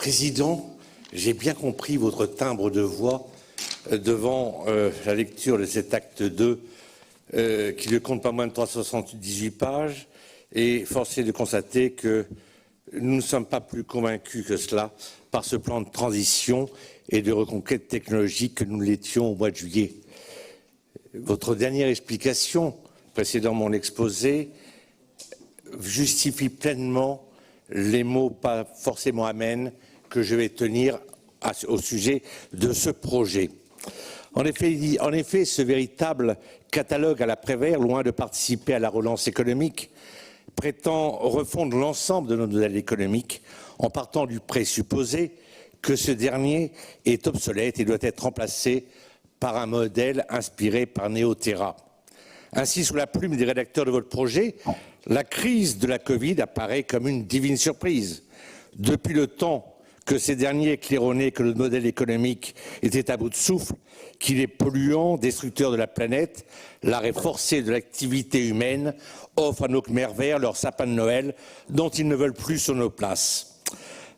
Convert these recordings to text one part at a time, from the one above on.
Président, j'ai bien compris votre timbre de voix devant la lecture de cet acte 2 qui ne compte pas moins de 378 pages et force est de constater que nous ne sommes pas plus convaincus que cela par ce plan de transition et de reconquête technologique que nous l'étions au mois de juillet. Votre dernière explication précédant mon exposé justifie pleinement les mots pas forcément amènes que je vais tenir au sujet de ce projet. En effet, ce véritable catalogue à la Prévert, loin de participer à la relance économique, prétend refondre l'ensemble de notre modèle économique en partant du présupposé que ce dernier est obsolète et doit être remplacé par un modèle inspiré par Néoterra. Ainsi, sous la plume des rédacteurs de votre projet, la crise de la Covid apparaît comme une divine surprise. Depuis le temps que ces derniers claironnaient que le modèle économique était à bout de souffle, qu'il est polluant, destructeur de la planète, l'arrêt forcé de l'activité humaine offre à nos Khmers verts leur sapin de Noël dont ils ne veulent plus sur nos places.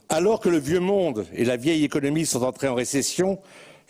Alors que le vieux monde et la vieille économie sont entrés en récession,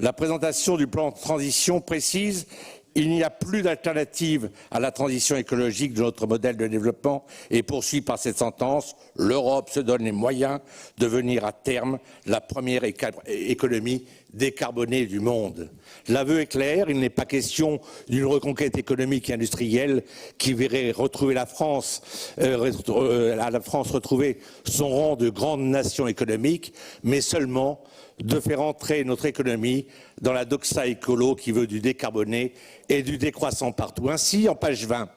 la présentation du plan de transition précise il n'y a plus d'alternative à la transition écologique de notre modèle de développement et poursuit par cette sentence, l'Europe se donne les moyens de devenir à terme la première économie décarbonée du monde. L'aveu est clair, il n'est pas question d'une reconquête économique et industrielle qui verrait retrouver la France retrouver son rang de grande nation économique, mais seulement de faire entrer notre économie dans la doxa écolo qui veut du décarboné et du décroissant partout. Ainsi, en page 20,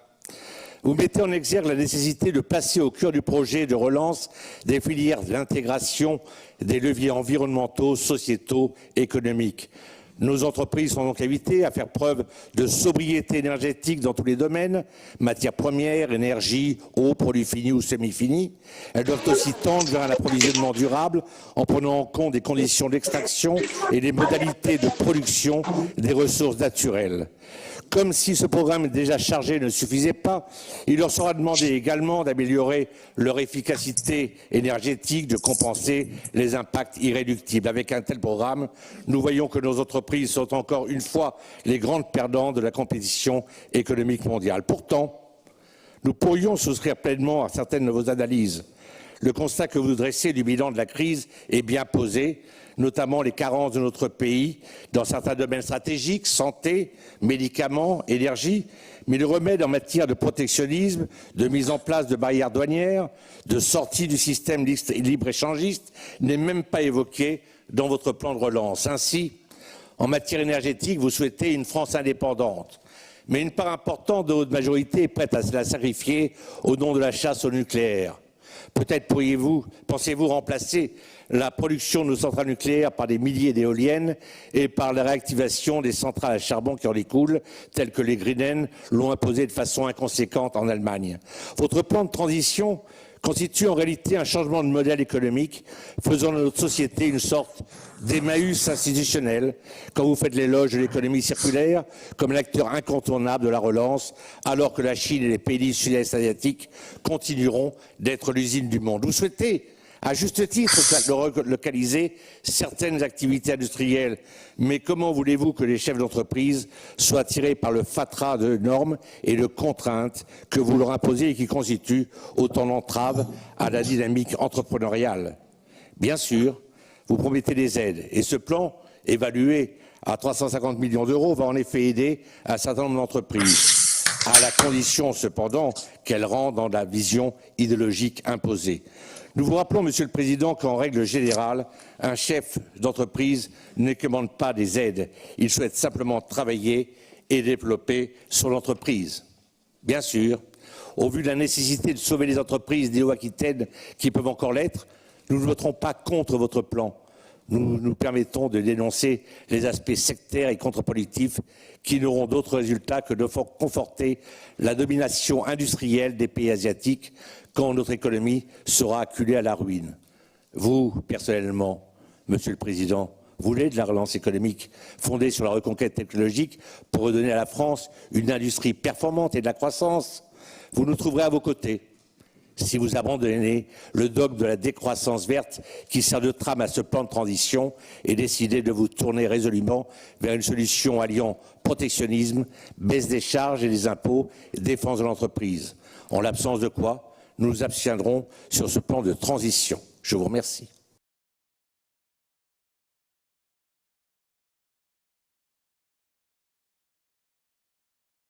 vous mettez en exergue la nécessité de placer au cœur du projet de relance des filières de l'intégration des leviers environnementaux, sociétaux, économiques. Nos entreprises sont donc invitées à faire preuve de sobriété énergétique dans tous les domaines, matières premières, énergie, eau, produits finis ou semi-finis. Elles doivent aussi tendre vers un approvisionnement durable en prenant en compte des conditions d'extraction et des modalités de production des ressources naturelles. Comme si ce programme déjà chargé ne suffisait pas, il leur sera demandé également d'améliorer leur efficacité énergétique, de compenser les impacts irréductibles. Avec un tel programme, nous voyons que nos entreprises sont encore une fois les grandes perdantes de la compétition économique mondiale. Pourtant, nous pourrions souscrire pleinement à certaines de vos analyses. Le constat que vous dressez du bilan de la crise est bien posé, notamment les carences de notre pays dans certains domaines stratégiques, santé, médicaments, énergie, mais le remède en matière de protectionnisme, de mise en place de barrières douanières, de sortie du système libre-échangiste n'est même pas évoqué dans votre plan de relance. Ainsi, en matière énergétique, vous souhaitez une France indépendante. Mais une part importante de votre majorité est prête à se la sacrifier au nom de la chasse au nucléaire. Peut-être pensez-vous remplacer la production de nos centrales nucléaires par des milliers d'éoliennes et par la réactivation des centrales à charbon qui en découlent, telles que les Grünen l'ont imposé de façon inconséquente en Allemagne. Votre plan de transition constitue en réalité un changement de modèle économique, faisant de notre société une sorte d'Emmaüs institutionnel, quand vous faites l'éloge de l'économie circulaire comme l'acteur incontournable de la relance, alors que la Chine et les pays du sud-est asiatique continueront d'être l'usine du monde. Vous souhaitez, à juste titre, localiser certaines activités industrielles, mais comment voulez-vous que les chefs d'entreprise soient tirés par le fatras de normes et de contraintes que vous leur imposez et qui constituent autant d'entraves à la dynamique entrepreneuriale? Bien sûr, vous promettez des aides et ce plan, évalué à 350 millions d'euros, va en effet aider un certain nombre d'entreprises, à la condition cependant qu'elles rentrent dans la vision idéologique imposée. Nous vous rappelons, Monsieur le Président, qu'en règle générale, un chef d'entreprise ne commande pas des aides. Il souhaite simplement travailler et développer son entreprise. Bien sûr, au vu de la nécessité de sauver les entreprises néo-aquitaines qui peuvent encore l'être, nous ne voterons pas contre votre plan. Nous nous permettons de dénoncer les aspects sectaires et contre-productifs qui n'auront d'autre résultat que de conforter la domination industrielle des pays asiatiques quand notre économie sera acculée à la ruine. Vous, personnellement, Monsieur le Président, voulez de la relance économique fondée sur la reconquête technologique pour redonner à la France une industrie performante et de la croissance. Vous nous trouverez à vos côtés. si vous abandonnez le dogme de la décroissance verte qui sert de trame à ce plan de transition et décidez de vous tourner résolument vers une solution alliant protectionnisme, baisse des charges et des impôts et défense de l'entreprise. En l'absence de quoi, nous nous abstiendrons sur ce plan de transition. Je vous remercie.